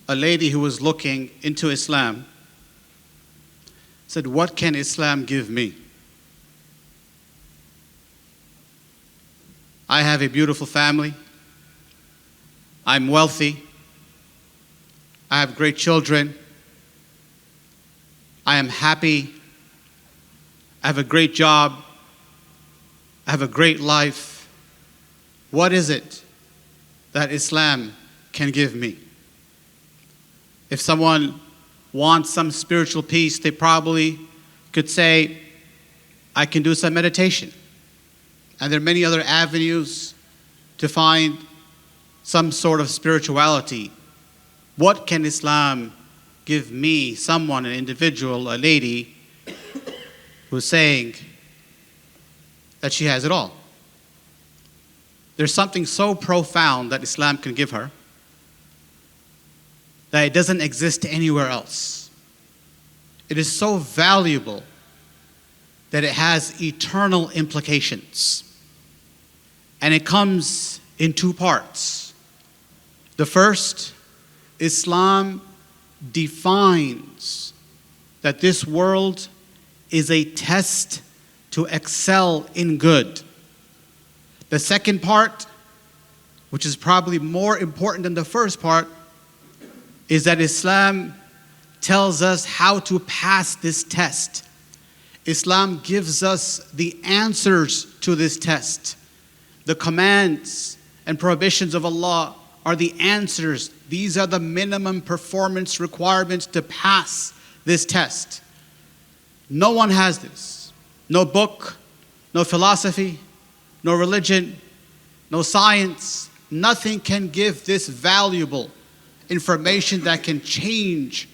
a lady who was looking into Islam said, "What can Islam give me? I have a beautiful family. I'm wealthy. I have great children. I am happy. I have a great job. I have a great life. What is it that Islam can give me?" If someone wants some spiritual peace, they probably could say, "I can do some meditation." And there are many other avenues to find some sort of spirituality. What can Islam give me? Someone, an individual, a lady, who's saying that she has it all. There's something so profound that Islam can give her that it doesn't exist anywhere else. It is so valuable that it has eternal implications. And it comes in two parts. The first, Islam defines that this world is a test to excel in good. The second part, which is probably more important than the first part, is that Islam tells us how to pass this test. Islam gives us the answers to this test. The commands and prohibitions of Allah are the answers. These are the minimum performance requirements to pass this test. No one has this. No book, no philosophy, no religion, no science. Nothing can give this valuable information that can change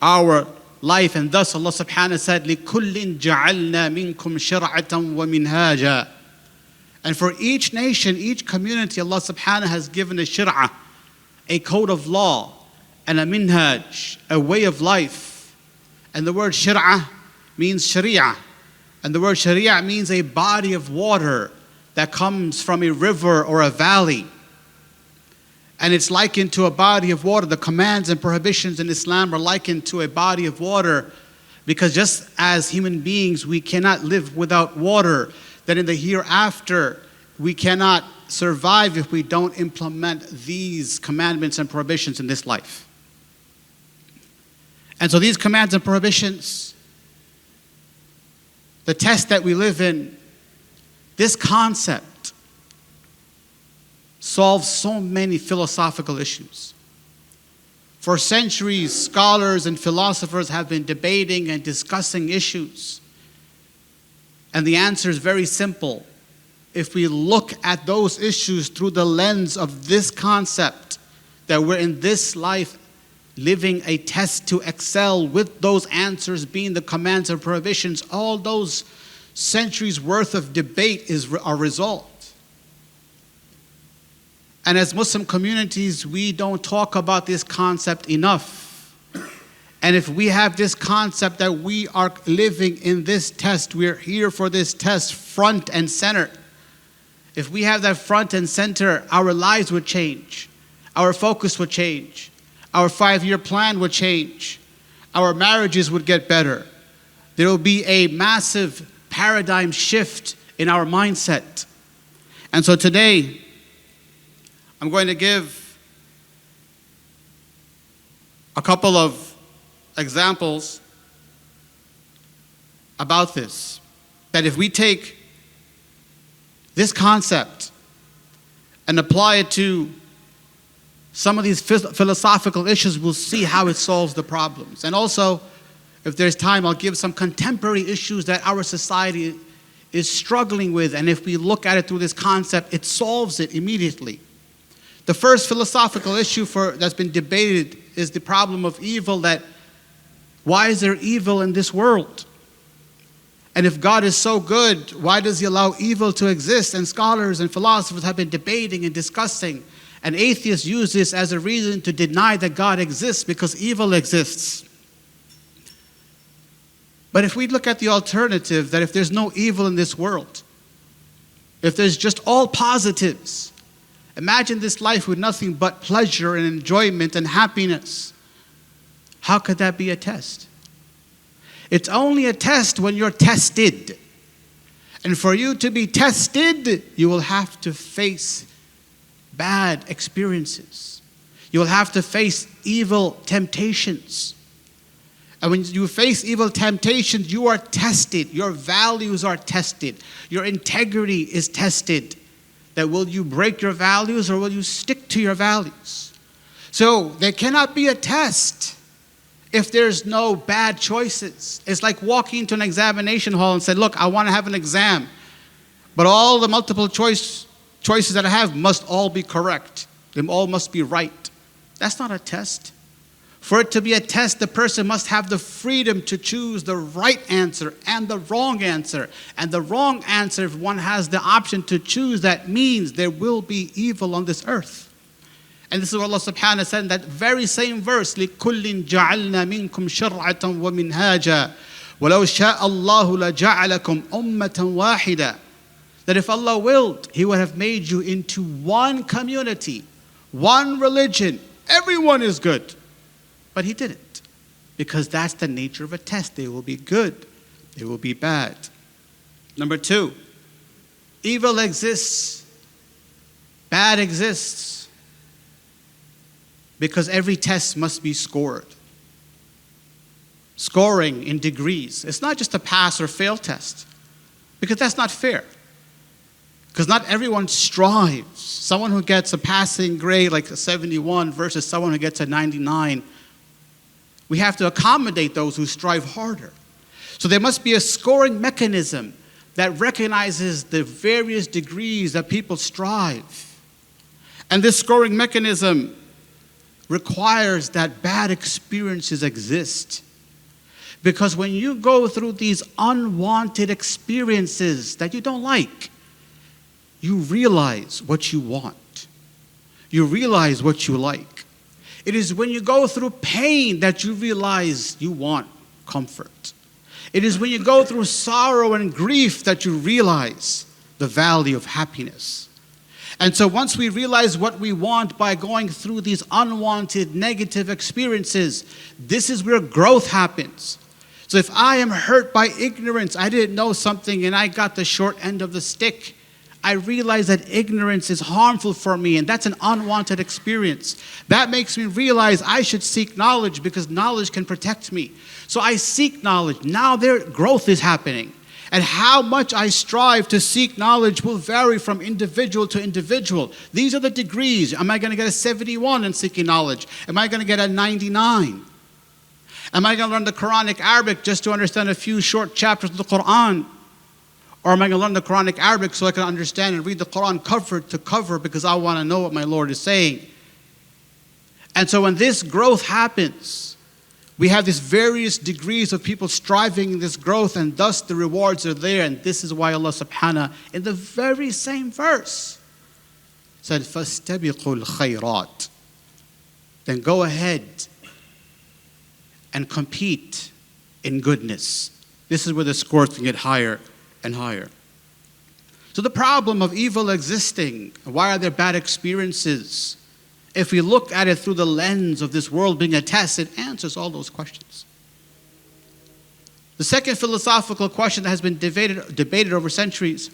our life. And thus Allah subhanahu wa ta'ala said, لِكُلٍّ جَعَلْنَا مِنْكُمْ شَرْعَةً وَمِنْهَاجًا. And for each nation, each community, Allah subhanahu wa ta'ala has given a shir'ah, a code of law, and a minhaj, a way of life. And the word shir'ah means sharia. And the word sharia means a body of water that comes from a river or a valley. And it's likened to a body of water. The commands and prohibitions in Islam are likened to a body of water, because just as human beings, we cannot live without water, that in the hereafter, we cannot survive if we don't implement these commandments and prohibitions in this life. And so these commands and prohibitions, the test that we live in, this concept solves so many philosophical issues. For centuries, scholars and philosophers have been debating and discussing issues. And the answer is very simple. If we look at those issues through the lens of this concept, that we're in this life living a test to excel, with those answers being the commands and prohibitions, all those centuries worth of debate is our result. And as Muslim communities, we don't talk about this concept enough. And if we have this concept that we are living in this test, we're here for this test front and center. If we have that front and center, our lives would change. Our focus would change. Our 5-year plan would change. Our marriages would get better. There will be a massive paradigm shift in our mindset. And so today, I'm going to give a couple of examples about this. That if we take this concept and apply it to some of these philosophical issues, we'll see how it solves the problems. And also, if there's time, I'll give some contemporary issues that our society is struggling with. And if we look at it through this concept, it solves it immediately. The first philosophical issue that's been debated is the problem of evil. That why is there evil in this world? And if God is so good, why does He allow evil to exist? And scholars and philosophers have been debating and discussing. And atheists use this as a reason to deny that God exists, because evil exists. But if we look at the alternative, that if there's no evil in this world, if there's just all positives, Imagine this life with nothing but pleasure and enjoyment and happiness. How could that be a test? It's only a test when you're tested. And for you to be tested, you will have to face bad experiences. You will have to face evil temptations. And when you face evil temptations, you are tested. Your values are tested. Your integrity is tested. That will you break your values or will you stick to your values? So there cannot be a test if there's no bad choices. It's like walking into an examination hall and say, look, I want to have an exam, but all the multiple choices that I have must all be correct. They all must be right. That's not a test. For it to be a test, the person must have the freedom to choose the right answer and the wrong answer. And the wrong answer, if one has the option to choose, that means there will be evil on this earth. And this is what Allah subhanahu wa ta'ala said in that very same verse, لِكُلٍّ جَعَلْنَا مِنْكُمْ شَرْعَةً وَمِنْهَاجًا وَلَوْ شَاءَ اللَّهُ لَجَعَلَكُمْ أُمَّةً وَاحِدًا. That if Allah willed, He would have made you into one community, one religion. Everyone is good. But He didn't, because that's the nature of a test. They will be good, they will be bad. Number 2, evil exists, bad exists, because every test must be scored. Scoring in degrees. It's not just a pass or fail test, because that's not fair. Because not everyone strives. Someone who gets a passing grade like a 71 versus someone who gets a 99, we have to accommodate those who strive harder. So there must be a scoring mechanism that recognizes the various degrees that people strive. And this scoring mechanism requires that bad experiences exist. Because when you go through these unwanted experiences that you don't like, you realize what you want. You realize what you like. It is when you go through pain that you realize you want comfort. It is when you go through sorrow and grief that you realize the value of happiness. And so once we realize what we want by going through these unwanted negative experiences, this is where growth happens. So if I am hurt by ignorance, I didn't know something and I got the short end of the stick, I realize that ignorance is harmful for me, and that's an unwanted experience. That makes me realize I should seek knowledge because knowledge can protect me. So I seek knowledge. Now their growth is happening. And how much I strive to seek knowledge will vary from individual to individual. These are the degrees. Am I going to get a 71 in seeking knowledge? Am I going to get a 99? Am I going to learn the Quranic Arabic just to understand a few short chapters of the Quran? Or am I going to learn the Quranic Arabic so I can understand and read the Quran cover to cover because I want to know what my Lord is saying? And so when this growth happens, we have these various degrees of people striving in this growth, and thus the rewards are there. And this is why Allah subhanahu in the very same verse said, فَاسْتَبِقُوا الْخَيْرَاتِ. Then go ahead and compete in goodness. This is where the scores can get higher and higher. So the problem of evil existing, why are there bad experiences? If we look at it through the lens of this world being a test, it answers all those questions. The second philosophical question that has been debated over centuries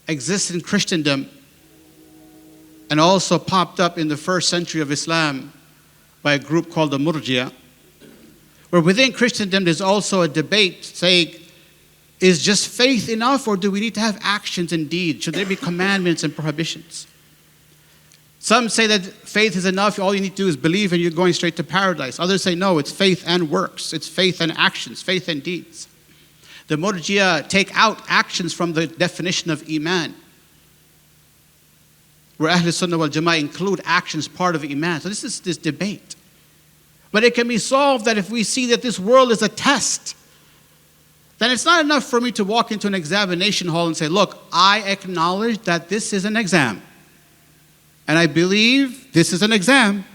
exists in Christendom and also popped up in the first century of Islam by a group called the Murji'a, where within Christendom there's also a debate saying, is just faith enough, or do we need to have actions and deeds? Should there be commandments and prohibitions? Some say that faith is enough, all you need to do is believe and you're going straight to paradise. Others say no, it's faith and works, it's faith and actions, faith and deeds. The Murji'a take out actions from the definition of Iman, where Ahl Sunnah wal Jama'ah include actions part of Iman. So this is this debate. But it can be solved that if we see that this world is a test, then it's not enough for me to walk into an examination hall and say, look, I acknowledge that this is an exam. And I believe this is an exam.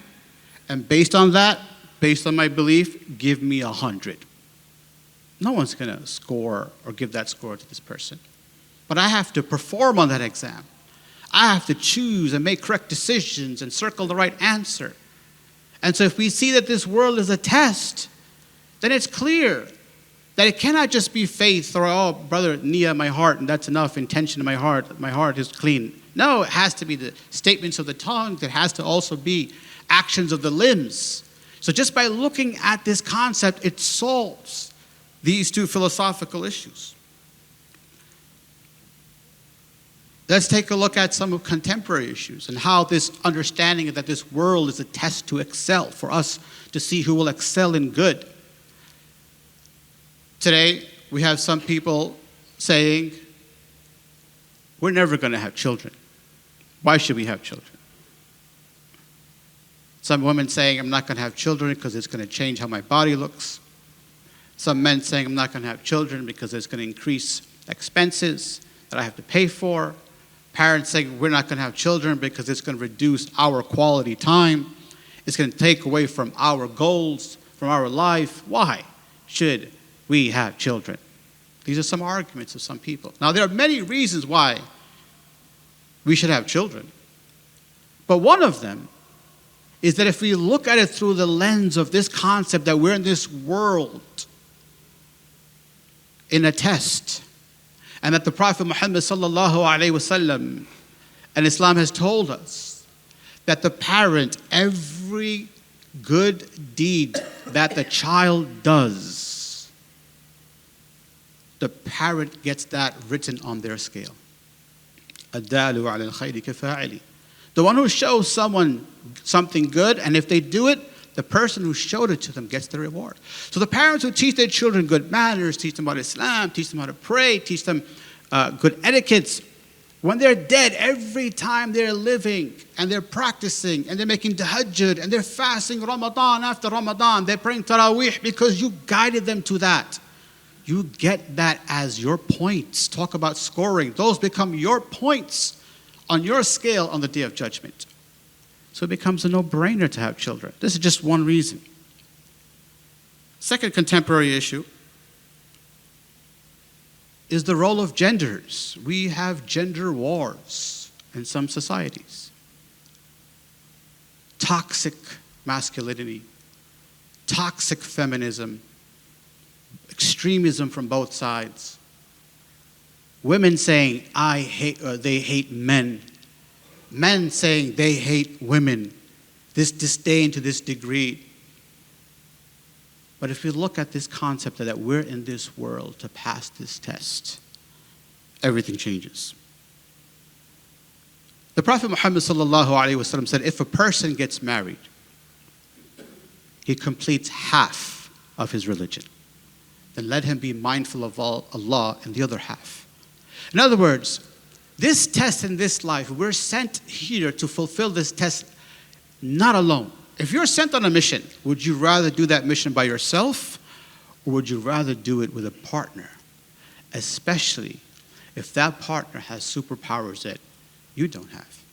And based on that, based on my belief, give me 100. No one's going to score or give that score to this person. But I have to perform on that exam. I have to choose and make correct decisions and circle the right answer. And so if we see that this world is a test, then it's clear that it cannot just be faith or, oh, brother, niyyah, my heart, and that's enough, intention in my heart is clean. No, it has to be the statements of the tongue. It has to also be actions of the limbs. So just by looking at this concept, it solves these two philosophical issues. Let's take a look at some of contemporary issues and how this understanding that this world is a test to excel, for us to see who will excel in good. Today, we have some people saying, we're never going to have children. Why should we have children? Some women saying, I'm not going to have children because it's going to change how my body looks. Some men saying, I'm not going to have children because it's going to increase expenses that I have to pay for. Parents saying, we're not going to have children because it's going to reduce our quality time. It's going to take away from our goals, from our life. Why should we have children? These are some arguments of some people. Now, there are many reasons why we should have children. But one of them is that if we look at it through the lens of this concept that we're in this world in a test, and that the Prophet Muhammad sallallahu alaihi wasallam and Islam has told us that the parent, every good deed that the child does, the parent gets that written on their scale. الدال على الخير كفاعله. The one who shows someone something good, and if they do it, the person who showed it to them gets the reward. So the parents who teach their children good manners, teach them about Islam, teach them how to pray, teach them good etiquettes, when they're dead, every time they're living and they're practicing and they're making tahajjud and they're fasting Ramadan after Ramadan, they're praying Taraweeh because you guided them to that. You get that as your points. Talk about scoring. Those become your points on your scale on the Day of Judgment. So it becomes a no-brainer to have children. This is just one reason. Second contemporary issue is the role of genders. We have gender wars in some societies. Toxic masculinity, toxic feminism, extremism from both sides. Women saying, they hate men. Men saying they hate women. This disdain to this degree. But if we look at this concept that we're in this world to pass this test, everything changes. The Prophet Muhammad sallallahu alaihi wasallam said, if a person gets married, he completes half of his religion. Then let him be mindful of Allah in the other half. In other words, this test in this life, we're sent here to fulfill this test not alone. If you're sent on a mission, would you rather do that mission by yourself, or would you rather do it with a partner? Especially if that partner has superpowers that you don't have.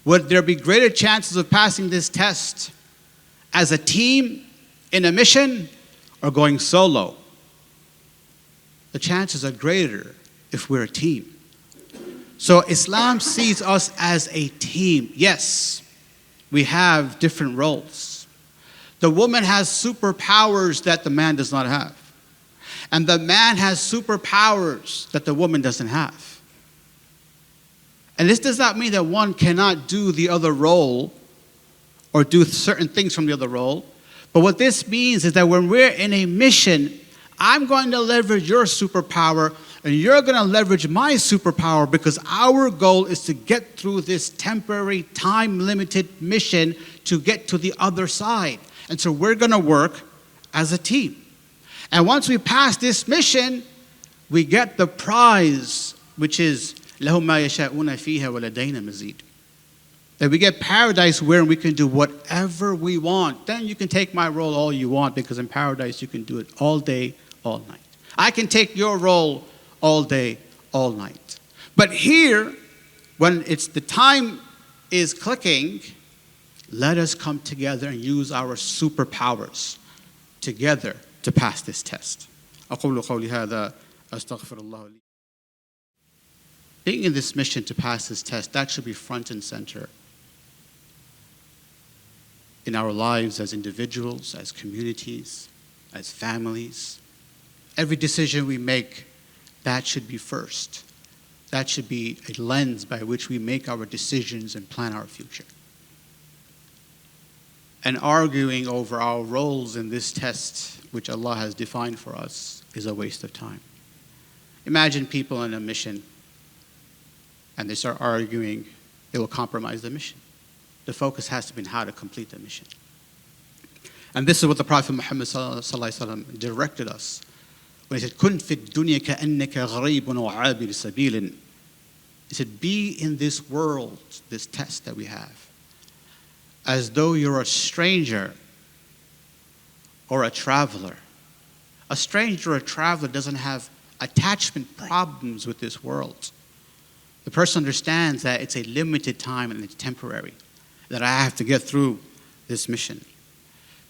Would there be greater chances of passing this test as a team in a mission or going solo? The chances are greater if we're a team. So Islam sees us as a team. Yes, we have different roles. The woman has superpowers that the man does not have. And the man has superpowers that the woman doesn't have. And this does not mean that one cannot do the other role or do certain things from the other role. But what this means is that when we're in a mission, I'm going to leverage your superpower and you're going to leverage my superpower, because our goal is to get through this temporary, time-limited mission to get to the other side. And so we're going to work as a team. And once we pass this mission, we get the prize, which is لَهُمْ مَا يَشَاءُونَ فِيهَا وَلَدَيْنَا مَزِيدٌ. That we get paradise where we can do whatever we want. Then you can take my role all you want, because in paradise you can do it all day, all night. I can take your role all day, all night. But here, when it's the time is clicking, let us come together and use our superpowers together to pass this test. أقول قولي هذا أستغفر الله لي. Being in this mission to pass this test, that should be front and center in our lives as individuals, as communities, as families. Every decision we make, that should be first. That should be a lens by which we make our decisions and plan our future. And arguing over our roles in this test, which Allah has defined for us, is a waste of time. Imagine people on a mission and they start arguing, they will compromise the mission. The focus has to be on how to complete the mission. And this is what the Prophet Muhammad ﷺ directed us when he said, "Kun fi dunya ka'annaka gharibun wa 'abir sabilin." He said, be in this world, this test that we have, as though you're a stranger or a traveler. A stranger or a traveler doesn't have attachment problems with this world. The person understands that it's a limited time and it's temporary, that I have to get through this mission.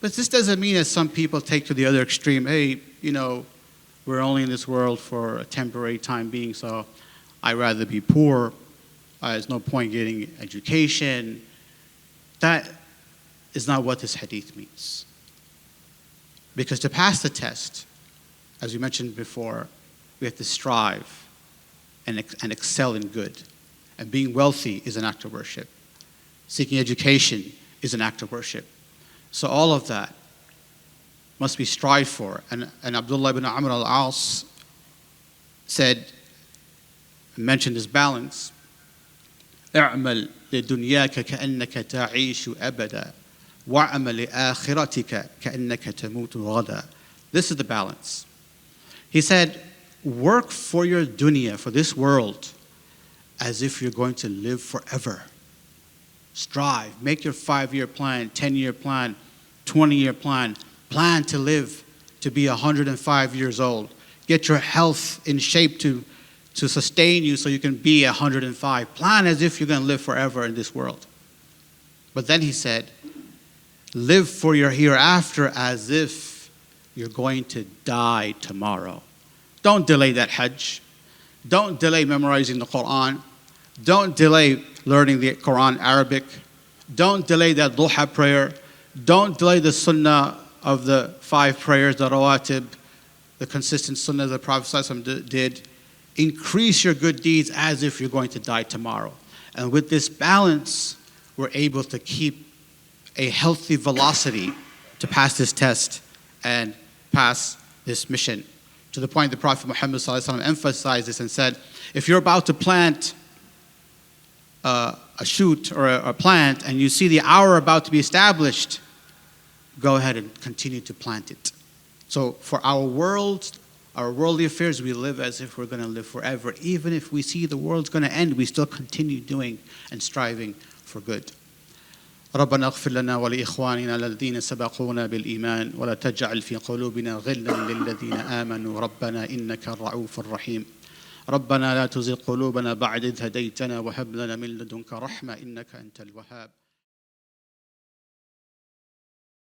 But this doesn't mean, as some people take to the other extreme, hey, we're only in this world for a temporary time being, so I'd rather be poor. There's no point getting education. That is not what this hadith means. Because to pass the test, as we mentioned before, we have to strive and excel in good. And being wealthy is an act of worship. Seeking education is an act of worship. So all of that must be strived for. And Abdullah ibn Amr al-As said, mentioned this balance, اعمل لدنياك كأنك تعيش أبدا وَاعْمَلْ لِآخِرَتِكَ كَأَنَّكَ تَمُوتُ غَدًا. This is the balance. He said, work for your dunya, for this world, as if you're going to live forever. Strive. Make your 5-year plan, 10-year plan, 20-year plan. Plan to live to be 105 years old. Get your health in shape to sustain you so you can be 105. Plan as if you're going to live forever in this world. But then he said, live for your hereafter as if you're going to die tomorrow. Don't delay that Hajj. Don't delay memorizing the Quran. Don't delay learning the Quran Arabic. Don't delay that duha prayer. Don't delay the sunnah of the 5 prayers, the rawatib, the consistent sunnah the Prophet ﷺ did. Increase your good deeds as if you're going to die tomorrow. And with this balance, we're able to keep a healthy velocity to pass this test and pass this mission. To the point the Prophet Muhammad ﷺ emphasized this and said, if you're about to plant a shoot or a plant and you see the hour about to be established, go ahead and continue to plant it. So for our world, our worldly affairs, we live as if we're going to live forever. Even if we see the world's going to end, we still continue doing and striving for good. ربنا اغفر لنا ولإخواننا الذين سبقونا بالإيمان ولا تجعل في قلوبنا غلا للذين آمنوا ربنا إنك الرؤوف الرحيم ربنا لا تزغ قلوبنا بعد إذ هديتنا وهب لنا من لدنك رحمة إنك أنت الوهاب